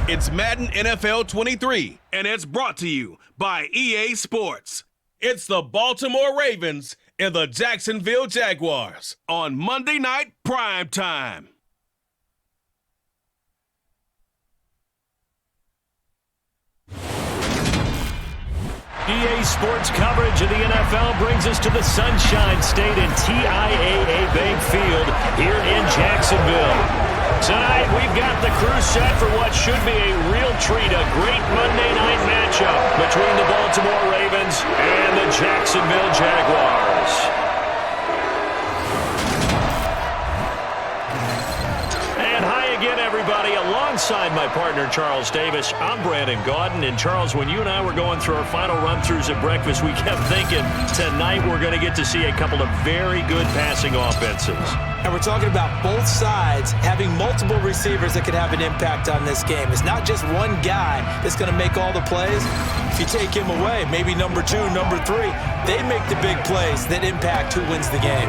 It's Madden NFL 23, and it's brought to you by EA Sports. It's the Baltimore Ravens and the Jacksonville Jaguars on Monday Night Prime Time. EA Sports coverage of the NFL brings us to the Sunshine State and TIAA Bank Field here in Jacksonville. Tonight, we've got the crew set for what should be a real treat, a great Monday night matchup between the Baltimore Ravens and the Jacksonville Jaguars. And hi again, everybody. Alongside my partner, Charles Davis, I'm Brandon Gaudin. And Charles, when you and I were going through our final run-throughs at breakfast, we kept thinking tonight we're going to get to see a couple of very good passing offenses. And we're talking about both sides having multiple receivers that could have an impact on this game. It's not just one guy that's going to make all the plays. If you take him away, maybe number 2, number 3, they make the big plays that impact who wins the game.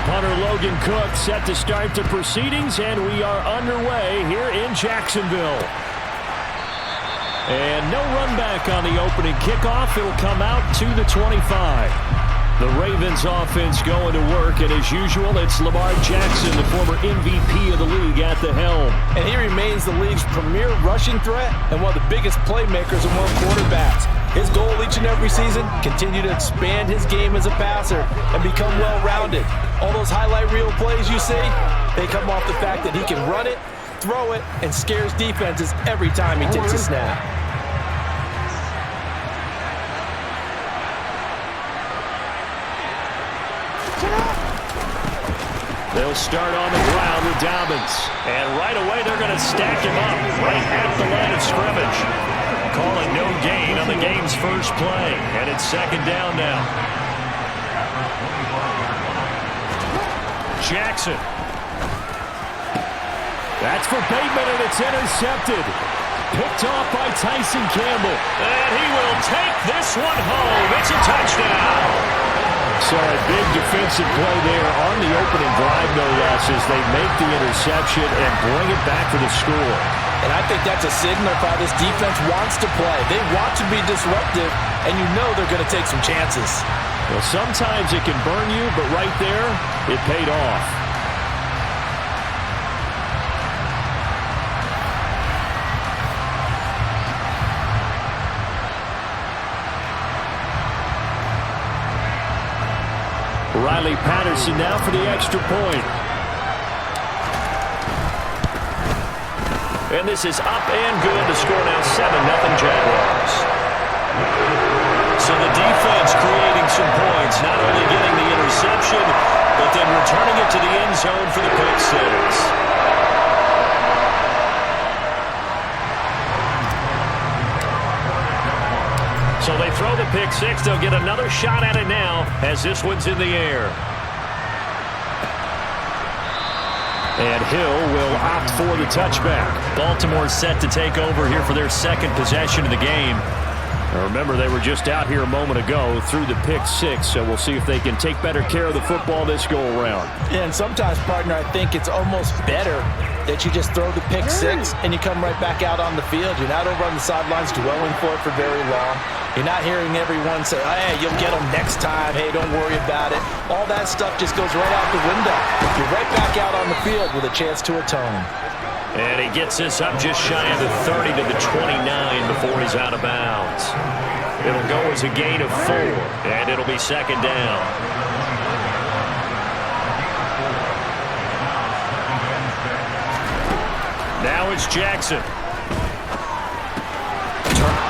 Punter Logan Cook set to start the proceedings, and we are underway here in Jacksonville. And no run back on the opening kickoff. It'll come out to the 25. The Ravens offense going to work, and as usual, it's Lamar Jackson, the former MVP of the league, at the helm. And he remains the league's premier rushing threat and one of the biggest playmakers among quarterbacks. His goal each and every season, continue to expand his game as a passer and become well-rounded. All those highlight reel plays you see, they come off the fact that he can run it, throw it, and scares defenses every time he takes a snap. They'll start on the ground with Dobbins. And right away, they're going to stack him up right at the line of scrimmage. Calling no gain on the game's first play. And it's second down now. Jackson. That's for Bateman, and it's intercepted. Picked off by Tyson Campbell. And he will take this one home. It's a touchdown. So a big defensive play there on the opening drive, no less, as they make the interception and bring it back for the score. And I think that's a signal of how this defense wants to play. They want to be disruptive, and you know they're going to take some chances. Well, sometimes it can burn you, but right there, it paid off. Riley Patterson now for the extra point. And this is up and good. The score now 7-0 Jaguars. So the defense creating some points, not only getting the interception, but then returning it to the end zone for the pick six. So they throw the pick six. They'll get another shot at it now as this one's in the air. And Hill will opt for the touchback. Baltimore set to take over here for their second possession of the game. Now remember, they were just out here a moment ago through the pick six, so we'll see if they can take better care of the football this go-around. Yeah, and sometimes, partner, I think it's almost better that you just throw the pick six and you come right back out on the field. You're not over on the sidelines dwelling for it for very long. You're not hearing everyone say, hey, you'll get them next time. Hey, don't worry about it. All that stuff just goes right out the window. You're right back out on the field with a chance to atone. And he gets this up just shy of the 30 to the 29 before he's out of bounds. It'll go as a gain of 4, and it'll be second down. Now it's Jackson.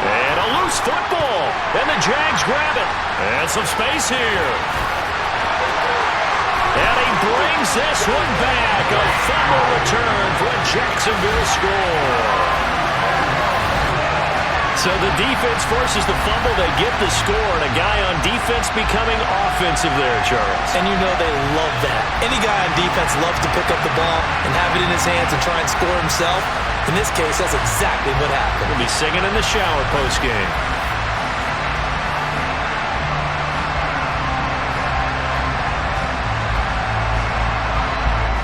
And a loose football. And the Jags grab it. And some space here. And he brings this one back. A fumble return for a Jacksonville score. So the defense forces the fumble. They get the score, and a guy on defense becoming offensive there, Charles. And you know they love that. Any guy on defense loves to pick up the ball and have it in his hands and try and score himself. In this case, that's exactly what happened. We'll be singing in the shower post-game.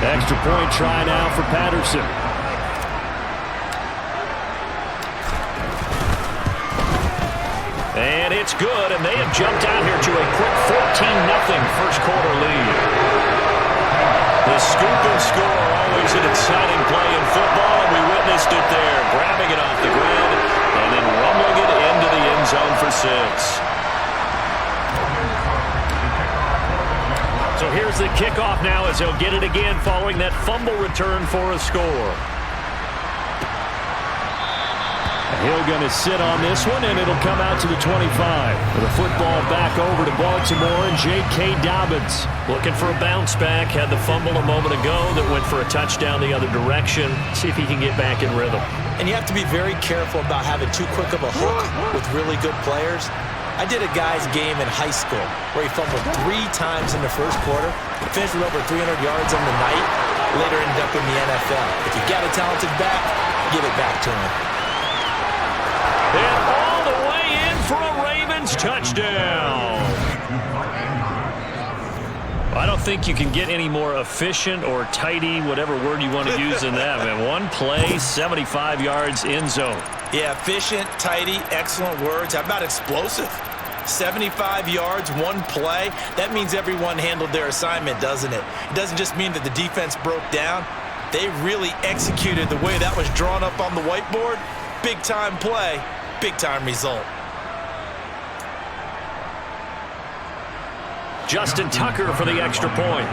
Extra point try now for Patterson. And it's good, and they have jumped out here to a quick 14-0 first quarter lead. The scoop and score are always an exciting play in football, and we witnessed it there, grabbing it off the ground and then rumbling it into the end zone for 6. So here's the kickoff now as they'll get it again following that fumble return for a score. Hill going to sit on this one, and it'll come out to the 25. With the football back over to Baltimore and J.K. Dobbins. Looking for a bounce back. Had the fumble a moment ago that went for a touchdown the other direction. See if he can get back in rhythm. And you have to be very careful about having too quick of a hook with really good players. I did a guy's game in high school where he fumbled 3 times in the first quarter, finished with over 300 yards on the night, later ended up in the NFL. If you got a talented back, give it back to him. And all the way in for a Ravens touchdown. I don't think you can get any more efficient or tidy, whatever word you want to use in that. Man, one play, 75 yards in zone. Yeah, efficient, tidy, excellent words. How about explosive? 75 yards, one play. That means everyone handled their assignment, doesn't it? It doesn't just mean that the defense broke down. They really executed the way that was drawn up on the whiteboard. Big-time play, big-time result. Justin Tucker for the extra point.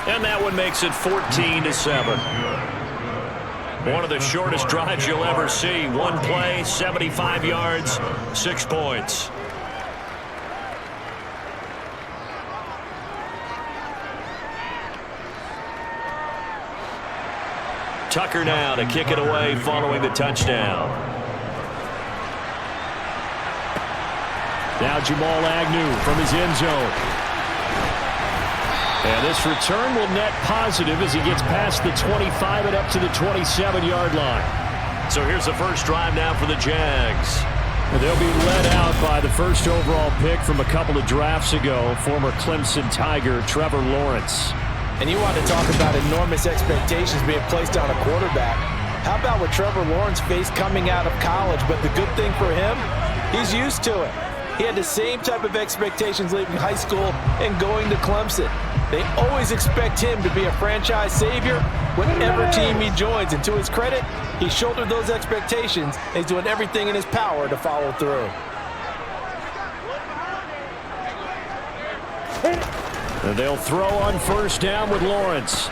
And that one makes it 14-7. One of the shortest drives you'll ever see. One play, 75 yards, 6 points. Tucker now to kick it away following the touchdown. Now Jamal Agnew from his end zone. And this return will net positive as he gets past the 25 and up to the 27-yard line. So here's the first drive now for the Jags. They'll be led out by the first overall pick from a couple of drafts ago, former Clemson Tiger Trevor Lawrence. And you want to talk about enormous expectations being placed on a quarterback. How about what Trevor Lawrence faced coming out of college? But the good thing for him, he's used to it. He had the same type of expectations leaving high school and going to Clemson. They always expect him to be a franchise savior whatever team he joins. And to his credit, he shouldered those expectations and he's doing everything in his power to follow through. And they'll throw on first down with Lawrence.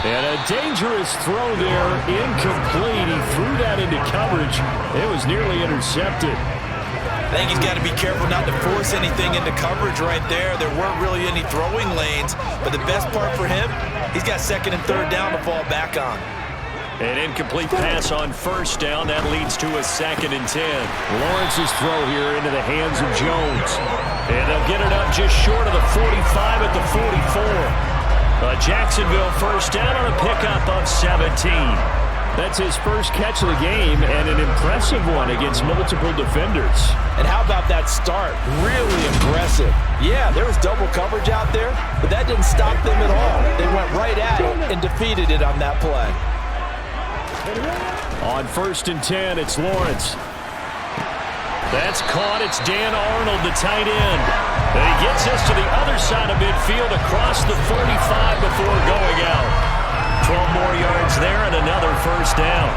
And a dangerous throw there, incomplete. He threw that into coverage. It was nearly intercepted. I think he's got to be careful not to force anything into coverage right there. There weren't really any throwing lanes, but the best part for him, he's got second and third down to fall back on. An incomplete pass on first down. That leads to a 2nd and 10. Lawrence's throw here into the hands of Jones. And they'll get it up just short of the 45 at the 44. A Jacksonville first down on a pickup of 17. That's his first catch of the game and an impressive one against multiple defenders. And how about that start? Really impressive. Yeah, there was double coverage out there, but that didn't stop them at all. They went right at it and defeated it on that play. On 1st and 10, it's Lawrence. That's caught. It's Dan Arnold, the tight end. And he gets us to the other side of midfield across the 45 before going out. 12 more yards there and another first down.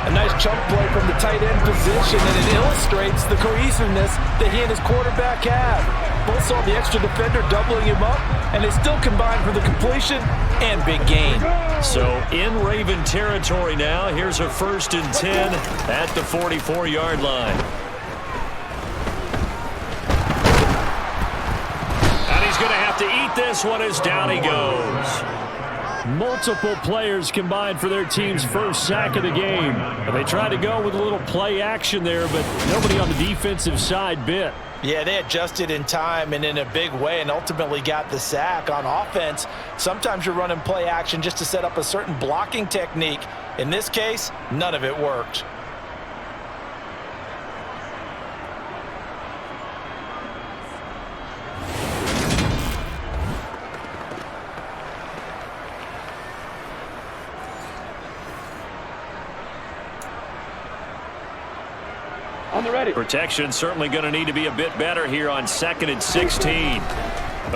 A nice chunk play from the tight end position, and it illustrates the cohesiveness that he and his quarterback have. Both saw the extra defender doubling him up, and they still combined for the completion and big gain. So in Raven territory now, here's a 1st and 10 at the 44-yard line. And he's going to have to eat this one as down he goes. Multiple players combined for their team's first sack of the game. They tried to go with a little play action there, but nobody on the defensive side bit. Yeah, they adjusted in time and in a big way and ultimately got the sack. On offense, sometimes you're running play action just to set up a certain blocking technique. In this case, none of it worked. On the ready. Protection certainly going to need to be a bit better here on 2nd and 16.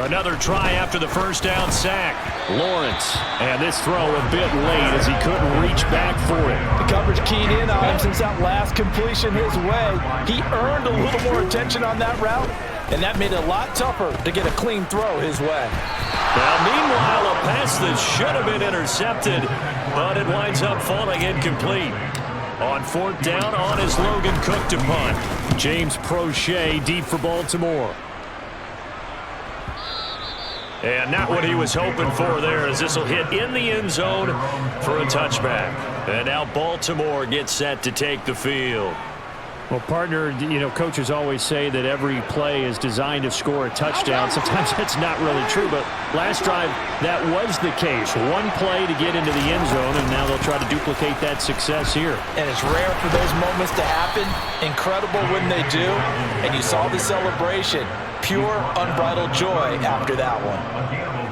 Another try after the first down sack. Lawrence, and this throw a bit late as he couldn't reach back for it. The coverage keyed in on him since that last completion his way. He earned a little more attention on that route, and that made it a lot tougher to get a clean throw his way. Well, meanwhile, a pass that should have been intercepted, but it winds up falling incomplete. On 4th down, on is Logan Cook to punt. James Prochet deep for Baltimore. And not what he was hoping for there, as this will hit in the end zone for a touchback. And now Baltimore gets set to take the field. Well, partner, you know, coaches always say that every play is designed to score a touchdown. Sometimes that's not really true, but last drive, that was the case. One play to get into the end zone, and now they'll try to duplicate that success here. And it's rare for those moments to happen. Incredible when they do. And you saw the celebration. Pure, unbridled joy after that one.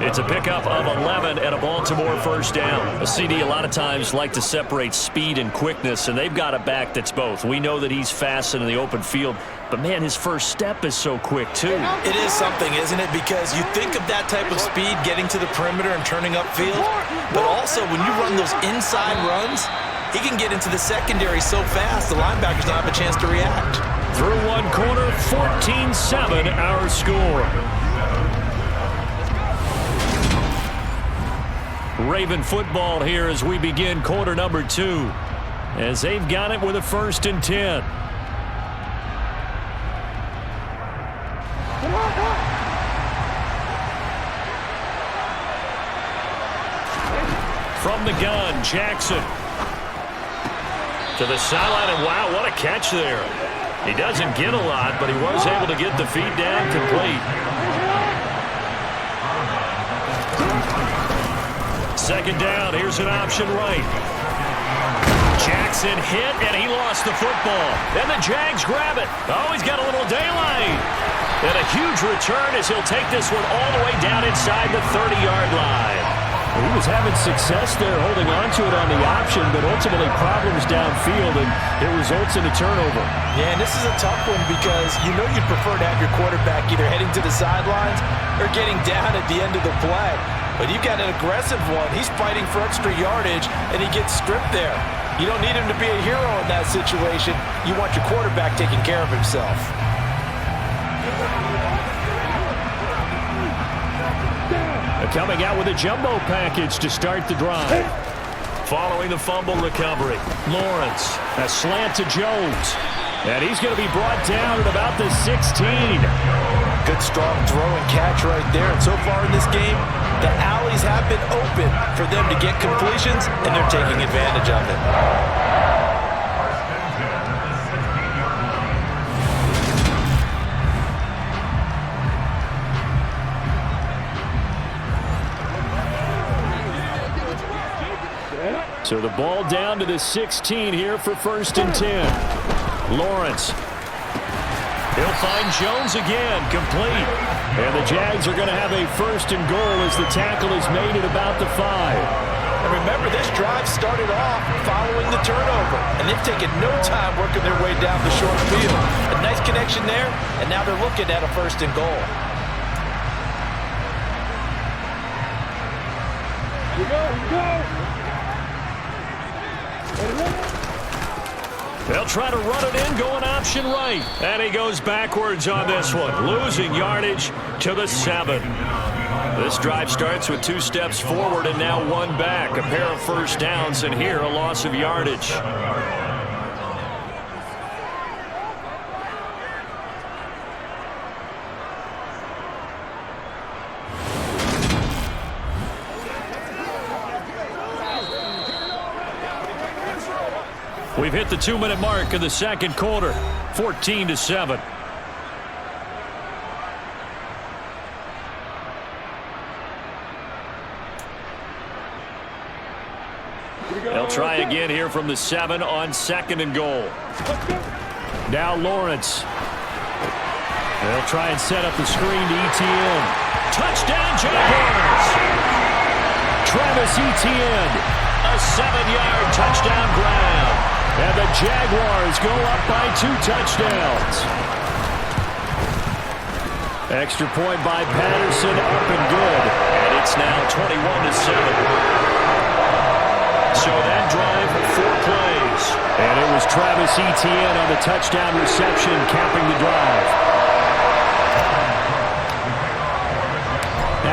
It's a pickup of 11 and a Baltimore first down. A CD a lot of times like to separate speed and quickness, and they've got a back that's both. We know that he's fast in the open field, but man, his first step is so quick too. It is something, isn't it? Because you think of that type of speed getting to the perimeter and turning upfield, but also when you run those inside runs, he can get into the secondary so fast the linebackers don't have a chance to react. Through one quarter, 14-7 our score. Raven football here as we begin quarter number 2, as they've got it with a 1st and 10. From the gun, Jackson to the sideline, and wow, what a catch there. He doesn't get a lot, but he was able to get the feed down complete. 2nd down, here's an option right. Jackson hit, and he lost the football. And the Jags grab it. Oh, he's got a little daylight. And a huge return as he'll take this one all the way down inside the 30-yard line. He was having success there holding on to it on the option, but ultimately problems downfield, and it results in a turnover. Yeah, and this is a tough one because you know you'd prefer to have your quarterback either heading to the sidelines or getting down at the end of the play. But you've got an aggressive one. He's fighting for extra yardage, and he gets stripped there. You don't need him to be a hero in that situation. You want your quarterback taking care of himself. Coming out with a jumbo package to start the drive. Following the fumble recovery, Lawrence, a slant to Jones. And he's going to be brought down at about the 16. Good strong throw and catch right there. And so far in this game, the alleys have been open for them to get completions, and they're taking advantage of it. So the ball down to the 16 here for 1st and 10. Lawrence. He'll find Jones again, complete. And the Jags are going to have a 1st and goal as the tackle is made at about the 5. And remember, this drive started off following the turnover, and they've taken no time working their way down the short field. A nice connection there, and now they're looking at a 1st and goal. Here we go, here we go. They'll try to run it in, going option right. And he goes backwards on this one, losing yardage to the 7. This drive starts with 2 steps forward and now 1 back. A pair of first downs, and here a loss of yardage. We've hit the 2-minute mark of the second quarter, 14-7. They'll try again here from the 7 on 2nd and goal. Now Lawrence. They'll try and set up the screen to Etienne. Touchdown Jaguars! Travis Etienne, a 7-yard touchdown grab. And the Jaguars go up by 2 touchdowns. Extra point by Patterson, up and good. And it's now 21-7. So that drive, 4 plays. And it was Travis Etienne on the touchdown reception, capping the drive.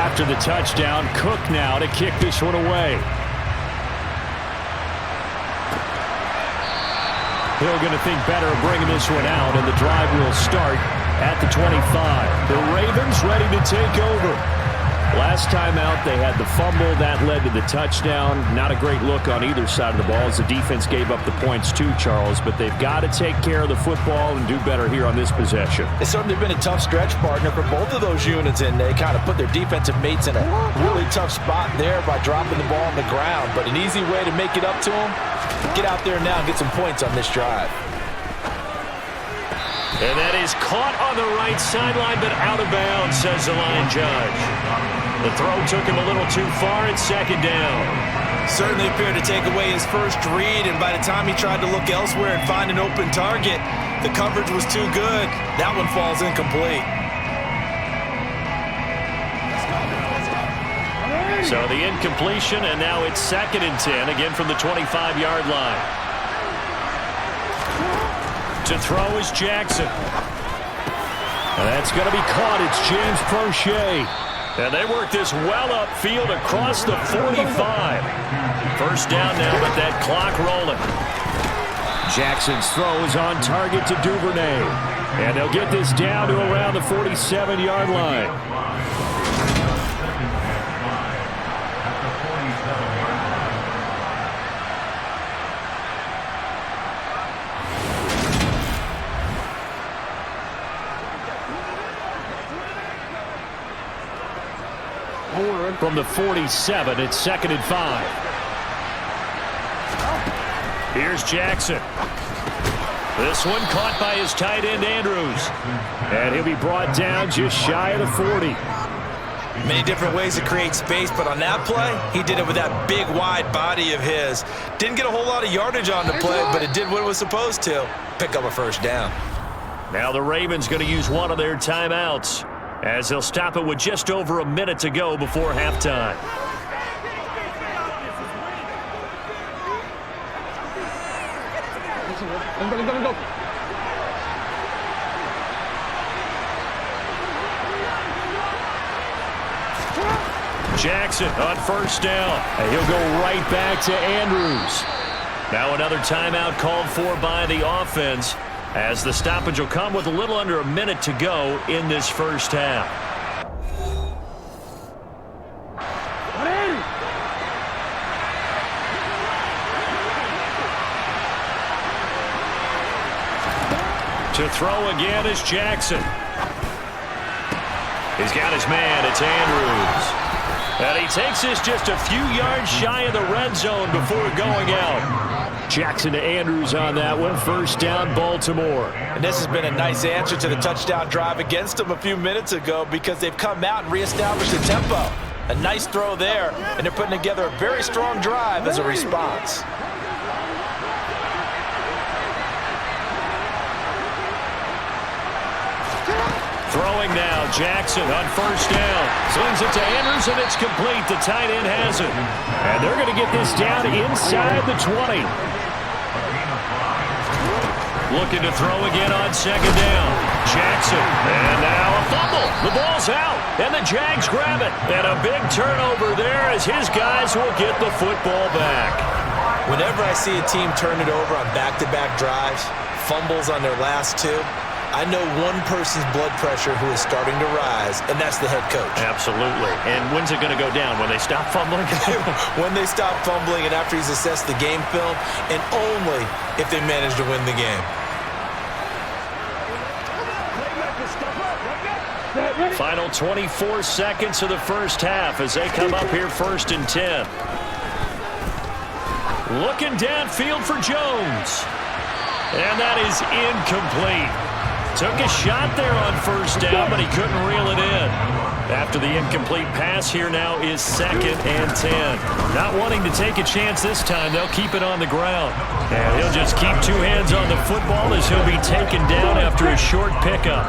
After the touchdown, Cook now to kick this one away. Hill going to think better of bringing this one out, and the drive will start at the 25. The Ravens ready to take over. Last time out, they had the fumble. That led to the touchdown. Not a great look on either side of the ball as the defense gave up the points too, Charles. But they've got to take care of the football and do better here on this possession. It's certainly been a tough stretch, partner, for both of those units, and they kind of put their defensive mates in a really tough spot there by dropping the ball on the ground. But an easy way to make it up to them, get out there now and get some points on this drive. And that is caught on the right sideline, but out of bounds, says the line judge. The throw took him a little too far at 2nd down. Certainly appeared to take away his first read, and by the time he tried to look elsewhere and find an open target, the coverage was too good. That one falls incomplete. So the incompletion, and now it's 2nd and 10, again from the 25-yard line. To throw is Jackson. And that's going to be caught. It's James Prochet. And they work this well upfield across the 45. First down now, but that clock rolling. Jackson's throw is on target to Duvernay. And they'll get this down to around the 47-yard line. From the 47, it's 2nd and 5. Here's Jackson. This one caught by his tight end, Andrews. And he'll be brought down just shy of the 40. Many different ways to create space, but on that play, he did it with that big, wide body of his. Didn't get a whole lot of yardage on the play, but it did what it was supposed to. Pick up a first down. Now the Ravens going to use one of their timeouts, as they'll stop it with just over a minute to go before halftime. Go. Jackson on first down, and he'll go right back to Andrews. Now another timeout called for by the offense, as the stoppage will come with a little under a minute to go in this first half. To throw again is Jackson. He's got his man. It's Andrews. And he takes this just a few yards shy of the red zone before going out. Jackson to Andrews on that one. First down, Baltimore. And this has been a nice answer to the touchdown drive against them a few minutes ago, because they've come out and reestablished the tempo. A nice throw there, and they're putting together a very strong drive as a response. Throwing now, Jackson on first down. Slings it to Andrews, and it's complete. The tight end has it. And they're going to get this down inside the 20. Looking to throw again on second down. Jackson, and now a fumble. The ball's out, and the Jags grab it. And a big turnover there as his guys will get the football back. Whenever I see a team turn it over on back-to-back drives, fumbles on their last two, I know one person's blood pressure who is starting to rise, and that's the head coach. Absolutely. And when's it going to go down? When they stop fumbling? When they stop fumbling and after he's assessed the game film, and only if they manage to win the game. Final 24 seconds of the first half as they come up here 1st and 10. Looking downfield for Jones. And that is incomplete. Took a shot there on 1st down, but he couldn't reel it in. After the incomplete pass, here now is 2nd and 10. Not wanting to take a chance this time, they'll keep it on the ground. And he'll just keep 2 hands on the football as he'll be taken down after a short pickup.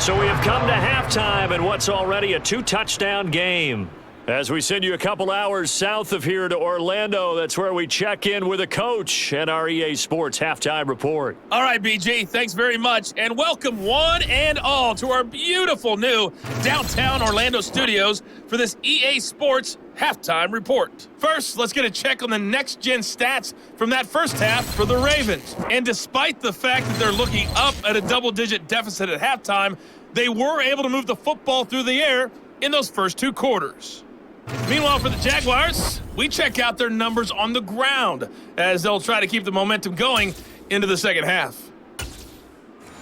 So we have come to halftime in what's already a 2-touchdown game. As we send you a couple hours south of here to Orlando, that's where we check in with a coach and our EA Sports Halftime Report. All right, BG, thanks very much, and welcome one and all to our beautiful new downtown Orlando studios for this EA Sports Halftime Report. First, let's get a check on the next-gen stats from that first half for the Ravens. And despite the fact that they're looking up at a double-digit deficit at halftime, they were able to move the football through the air in those first 2 quarters. Meanwhile, for the Jaguars, we check out their numbers on the ground as they'll try to keep the momentum going into the second half.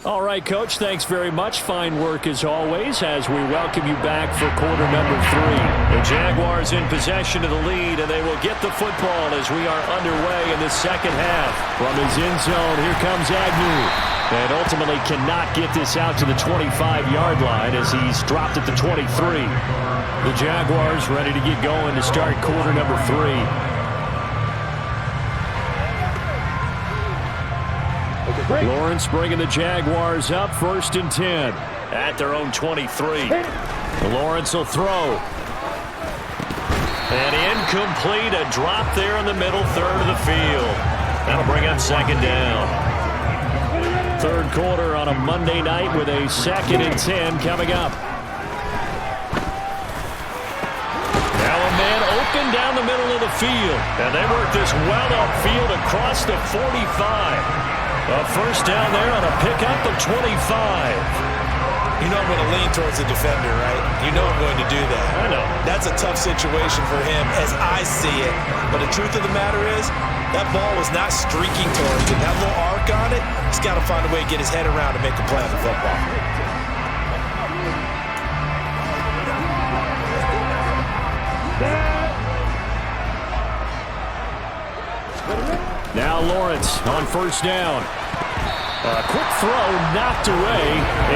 All right, Coach, thanks very much. Fine work as always as we welcome you back for quarter number 3. The Jaguars in possession of the lead, and they will get the football as we are underway in the second half. From his end zone, here comes Agnew. And ultimately cannot get this out to the 25-yard line as he's dropped at the 23. The Jaguars ready to get going to start quarter number 3. Lawrence bringing the Jaguars up 1st and 10 at their own 23. Lawrence will throw. And incomplete, a drop there in the middle third of the field. That'll bring up 2nd down. 3rd quarter on a Monday night with a 2nd and 10 coming up. Now a man open down the middle of the field. And they work this well upfield across the 45. A 1st down there on a pickup of 25. You know I'm going to lean towards the defender, right? You know I'm going to do that. I know. That's a tough situation for him as I see it. But the truth of the matter is, that ball was not streaking towards him. That little arc on it, he's got to find a way to get his head around and make a play on the football. Now Lawrence on 1st down. A quick throw knocked away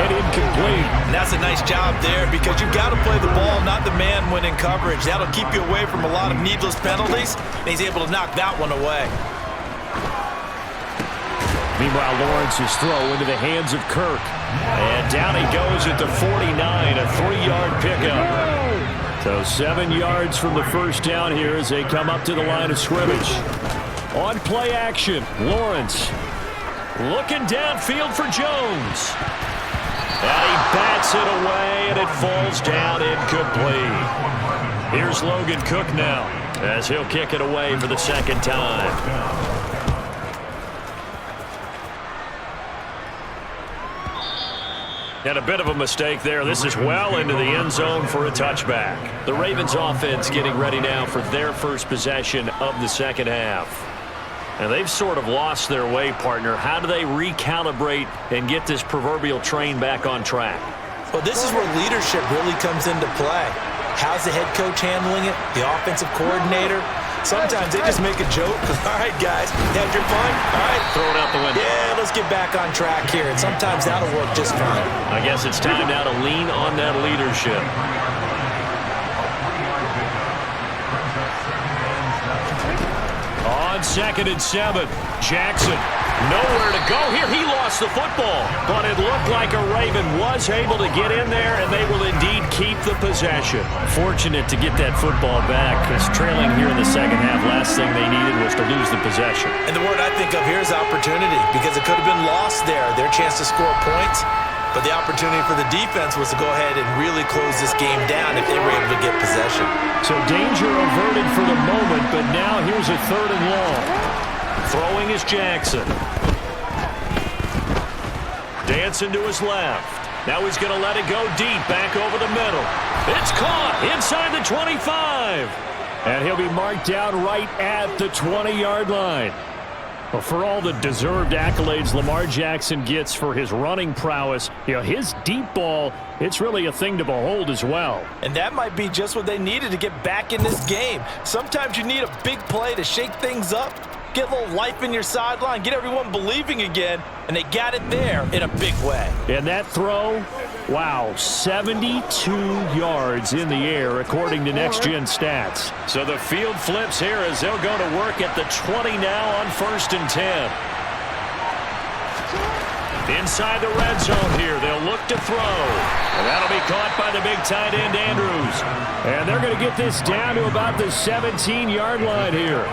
and incomplete. And that's a nice job there because you've got to play the ball, not the man when in coverage. That'll keep you away from a lot of needless penalties, and he's able to knock that one away. Meanwhile, Lawrence's throw into the hands of Kirk. And down he goes at the 49, a 3-yard pickup. So 7 yards from the 1st down here as they come up to the line of scrimmage. On play action, Lawrence looking downfield for Jones. And he bats it away, and it falls down incomplete. Here's Logan Cook now as he'll kick it away for the 2nd time. And a bit of a mistake there. This is well into the end zone for a touchback. The Ravens offense getting ready now for their first possession of the second half. And they've sort of lost their way, partner. How do they recalibrate and get this proverbial train back on track? Well, this is where leadership really comes into play. How's the head coach handling it? The offensive coordinator? Sometimes they just make a joke. All right, guys, had your fun? All right. Throw it out the window. Yeah, let's get back on track here. And sometimes that'll work just fine. I guess it's time now to lean on that leadership. On 2nd and 7, Jackson nowhere to go here. He lost the football, but it looked like a Raven was able to get in there, and they will indeed keep the possession. Fortunate to get that football back, because trailing here in the second half, last thing they needed was to lose the possession. And the word I think of here is opportunity, because it could have been lost there, their chance to score points. But the opportunity for the defense was to go ahead and really close this game down if they were able to get possession. So danger averted for the moment, but now here's a 3rd and long. Throwing is Jackson. Dancing to his left. Now he's going to let it go deep, back over the middle. It's caught inside the 25. And he'll be marked down right at the 20-yard line. Well, for all the deserved accolades Lamar Jackson gets for his running prowess, his deep ball, it's really a thing to behold as well. And that might be just what they needed to get back in this game. Sometimes you need a big play to shake things up, get a little life in your sideline, get everyone believing again, and they got it there in a big way. And that throw, wow, 72 yards in the air according to Next Gen Stats. So the field flips here as they'll go to work at the 20 now on 1st and 10. Inside the red zone here, they'll look to throw. And that'll be caught by the big tight end, Andrews. And they're going to get this down to about the 17-yard line here.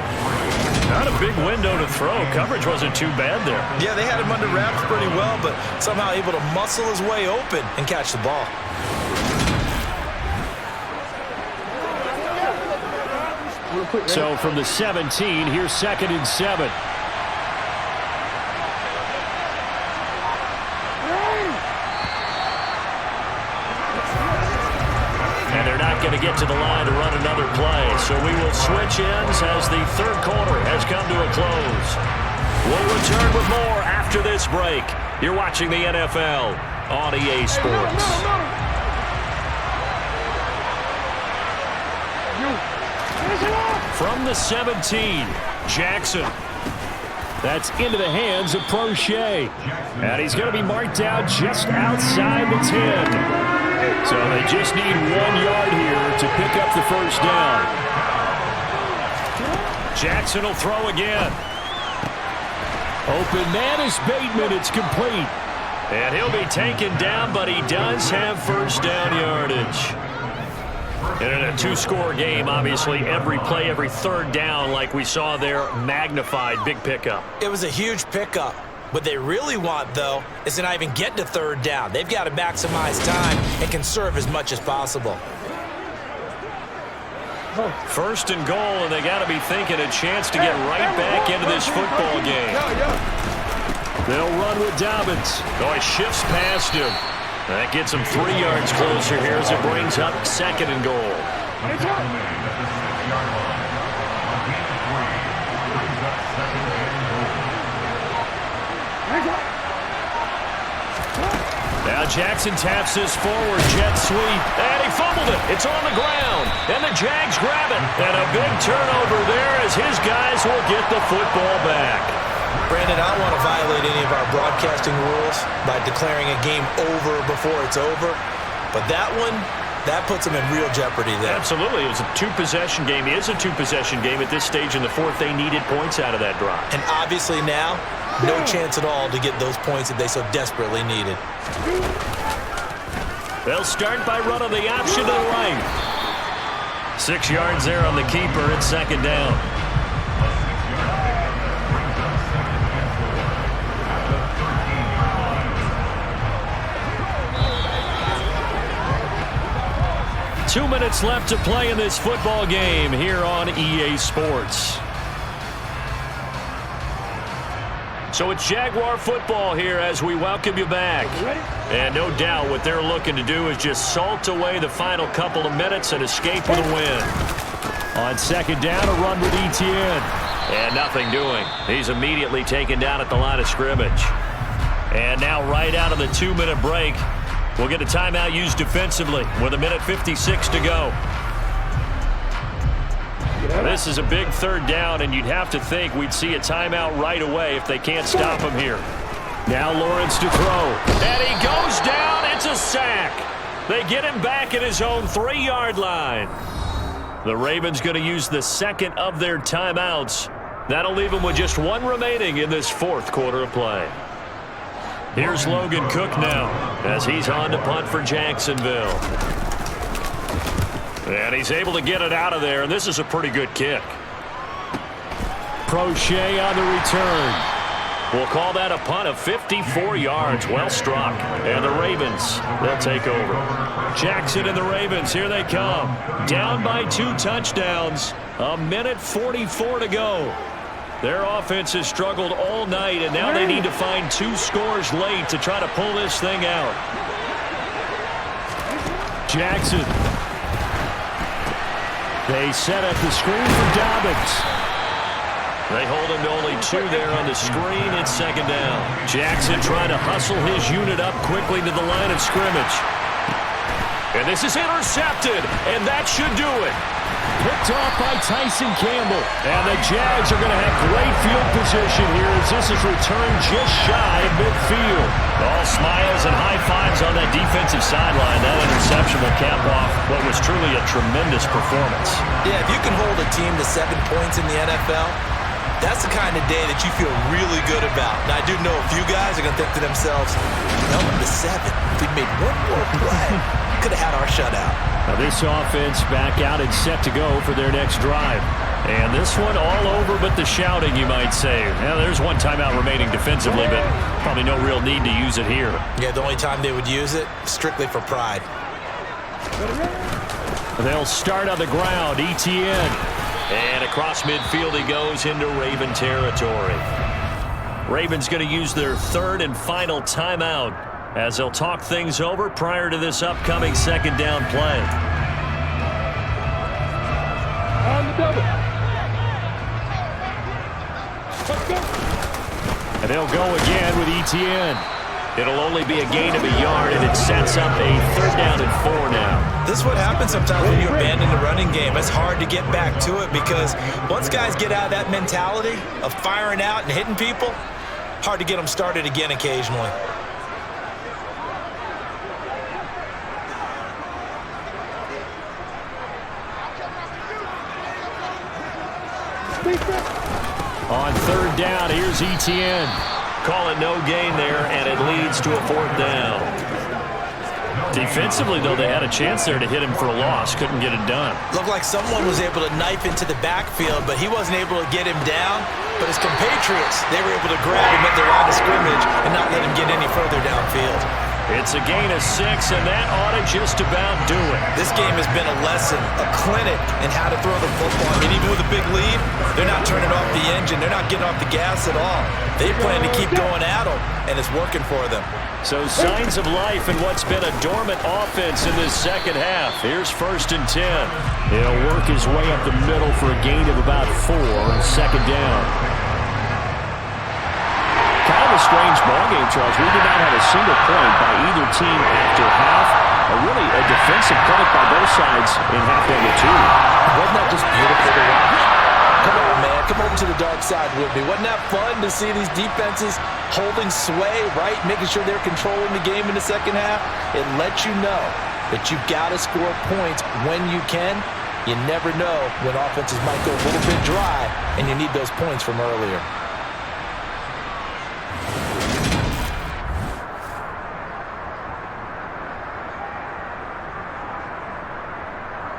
Not a big window to throw. Coverage wasn't too bad there. Yeah, they had him under wraps pretty well, but somehow able to muscle his way open and catch the ball. So from the 17, here's 2nd and 7. And they're not going to get to the line to run another play. So we will switch ends as the 3rd quarter has come to a close. We'll return with more after this break. You're watching the NFL on EA Sports. From the 17, Jackson. That's into the hands of Prochet. And he's going to be marked out just outside the 10. So they just need 1 yard here to pick up the 1st down. Jackson will throw again. Open man is Bateman. It's complete. And he'll be taken down, but he does have 1st down yardage. And in a 2-score game, obviously, every play, every 3rd down, like we saw there, magnified, big pickup. It was a huge pickup. What they really want, though, is to not even get to 3rd down. They've got to maximize time and conserve as much as possible. 1st and goal, and they got to be thinking a chance to get right back into this football game. They'll run with Dobbins. Oh, he shifts past him. That gets him 3 yards closer here as it brings up 2nd and goal. Now Jackson taps this forward, jet sweep, and he fumbled it. It's on the ground, and the Jags grab it. And a big turnover there as his guys will get the football back. Brandon, I don't want to violate any of our broadcasting rules by declaring a game over before it's over, but that one, that puts them in real jeopardy there. Absolutely. It was a 2-possession game. It is a 2-possession game at this stage in the 4th. They needed points out of that drive. And obviously now, no chance at all to get those points that they so desperately needed. They'll start by running the option to the right. 6 yards there on the keeper. It's 2nd down. Two minutes left to play in this football game here on EA Sports. So it's Jaguar football here as we welcome you back. And no doubt what they're looking to do is just salt away the final couple of minutes and escape with a win. On 2nd down, a run with Etienne. And nothing doing. He's immediately taken down at the line of scrimmage. And now right out of the 2-minute break, we'll get a timeout used defensively with 1:56 to go. This is a big 3rd down, and you'd have to think we'd see a timeout right away if they can't stop him here. Now Lawrence to throw. And he goes down. It's a sack. They get him back at his own 3-yard line. The Ravens going to use the 2nd of their timeouts. That'll leave them with just 1 remaining in this 4th quarter of play. Here's Logan Cook now as he's on to punt for Jacksonville. And he's able to get it out of there, and this is a pretty good kick. Prochet on the return. We'll call that a punt of 54 yards. Well struck. And the Ravens, they'll take over. Jackson and the Ravens, here they come. Down by 2 touchdowns. 1:44 to go. Their offense has struggled all night, and now they need to find 2 scores late to try to pull this thing out. Jackson. They set up the screen for Dobbins. They hold him to only 2 there on the screen. It's second down. Jackson trying to hustle his unit up quickly to the line of scrimmage. And this is intercepted, and that should do it. Picked off by Tyson Campbell. And the Jags are going to have great field position here as this is returned just shy of midfield. All smiles and high fives on that defensive sideline. That interception will cap off what was truly a tremendous performance. Yeah, if you can hold a team to 7 points in the NFL, that's the kind of day that you feel really good about. Now, I do know a few guys are going to think to themselves, no, the 7, if we made one more play, could have had our shutout. Now this offense back out and set to go for their next drive. And this one all over but the shouting, you might say. Now there's one timeout remaining defensively, but probably no real need to use it here. Yeah, the only time they would use it, strictly for pride. They'll start on the ground, ETN. And across midfield he goes into Raven territory. Ravens going to use their 3rd and final timeout as they'll talk things over prior to this upcoming second down play. On the double. Let's go. And they'll go again with ETN. It'll only be a gain of a yard, and it sets up a 3rd down and 4 now. This is what happens sometimes when you abandon the running game. It's hard to get back to it because once guys get out of that mentality of firing out and hitting people, hard to get them started again occasionally. On 3rd down, here's ETN. Call it no gain there, and it leads to a 4th down. Defensively, though, they had a chance there to hit him for a loss. Couldn't get it done. Looked like someone was able to knife into the backfield, but he wasn't able to get him down. But his compatriots, they were able to grab him at the line of scrimmage and not let him get any further downfield. It's a gain of 6, and that ought to just about do it. This game has been a lesson, a clinic in how to throw the football. I mean, even with a big lead, they're not turning off the engine. They're not getting off the gas at all. They plan to keep going at them, and it's working for them. So signs of life in what's been a dormant offense in this second half. Here's 1st and 10. He'll work his way up the middle for a gain of about 4 on second down. Kind of a strange ballgame, Charles. We did not have a single point by either team after half. Really a defensive clinic by both sides in half number 2. Wasn't that just beautiful to watch? Come on, man. Come over to the dark side with me. Wasn't that fun to see these defenses holding sway, right? Making sure they're controlling the game in the second half? It lets you know that you've got to score points when you can. You never know when offenses might go a little bit dry, and you need those points from earlier.